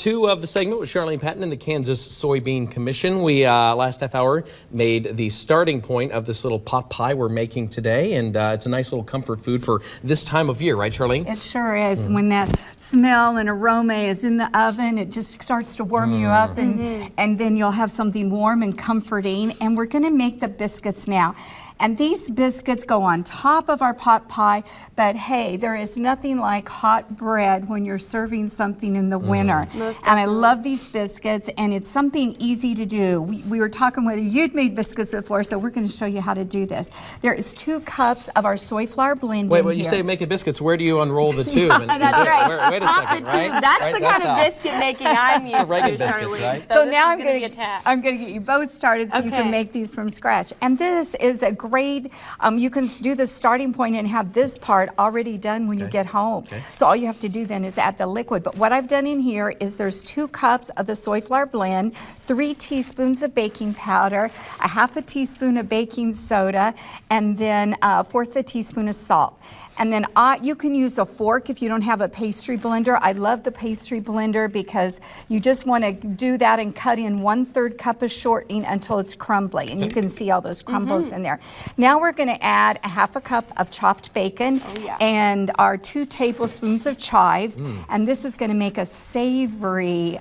2 of the segment with Charlene Patton and the Kansas Soybean Commission. We, last half hour, made the starting point of this little pot pie we're making today, and it's a nice little comfort food for this time of year, right, Charlene? It sure is. When that smell and aroma is in the oven, it just starts to warm you up, and then you'll have something warm and comforting. And we're going to make the biscuits now. And these biscuits go on top of our pot pie, but hey, there is nothing like hot bread when you're serving something in the winter. And I love these biscuits, and it's something easy to do. We were talking whether you'd made biscuits before, so we're going to show you how to do this. There is 2 cups of our soy flour blend. Wait, you say making biscuits, where do you unroll the tube? That's right. Wait a Pop second, the tube. right? That's right? the kind of biscuit making I'm used to, biscuits, Charlene. right? So now I'm going to get you both started so you can make these from scratch. And this is a great, you can do the starting point and have this part already done when you get home. So all you have to do then is add the liquid. But what I've done in here is there's 2 cups of the soy flour blend, 3 teaspoons of baking powder, a half a teaspoon of baking soda, and then 1/4 a teaspoon of salt. And then you can use a fork if you don't have a pastry blender. I love the pastry blender because you just want to do that and cut in 1/3 cup of shortening until it's crumbly. And you can see all those crumbles in there. Now we're going to add a half a cup of chopped bacon and our 2 tablespoons of chives. And this is going to make a savory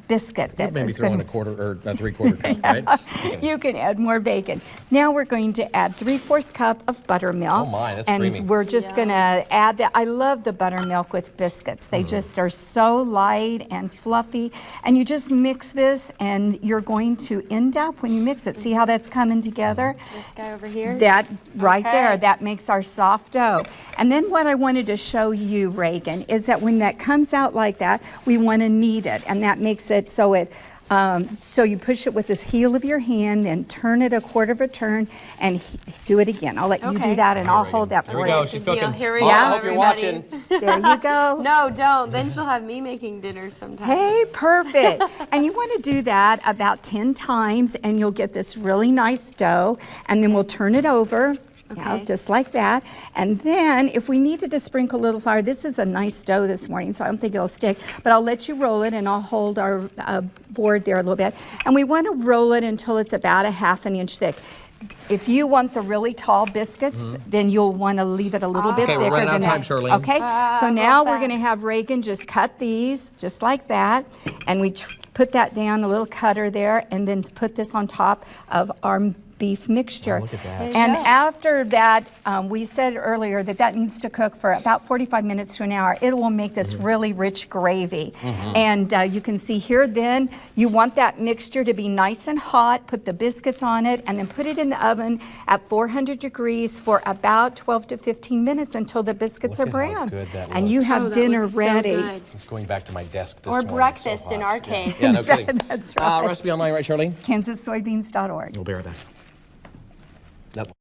biscuit. That maybe throw in a 1/4 or a 3/4 cup, right? You can add more bacon. Now we're going to add 3/4 cup of buttermilk. Oh my, that's and creamy. we're just going to add that. I love the buttermilk with biscuits. They just are so light and fluffy. And you just mix this, and you're going to end up, when you mix it, see how that's coming together? This guy over here? That right there, that makes our soft dough. And then what I wanted to show you, Reagan, is that when that comes out like that, we want to knead it. And that makes it so so you push it with this heel of your hand and turn it a 1/4 of a turn and do it again. I'll let you do that, and I'll hold that for you. Here we go. She's cooking. Here we go. I hope you're watching. There you go. No, don't. Then she'll have me making dinner sometimes. Hey, perfect. And you want to do that about 10 times, and you'll get this really nice dough. And then we'll turn it over. Yeah, just like that. And then if we needed to sprinkle a little flour, this is a nice dough this morning, so I don't think it'll stick, but I'll let you roll it, and I'll hold our board there a little bit. And we want to roll it until it's about a 1/2 inch thick. If you want the really tall biscuits, then you'll want to leave it a little bit thicker we're running out than of time, that. Charlene. Okay, so now we're going to have Reagan just cut these, just like that, and we put that down, a little cutter there, and then put this on top of our beef mixture. Look at that. And after that, we said earlier that that needs to cook for about 45 minutes to an hour. It will make this really rich gravy. And you can see here then, you want that mixture to be nice and hot. Put the biscuits on it, and then put it in the oven at 400 degrees for about 12 to 15 minutes until the biscuits are brown. And you have dinner ready. It's going back to my desk this or morning. breakfast So in our case. Yeah, no kidding. That's right. Recipe online, right, Charlene? KansasSoybeans.org. We'll bear that.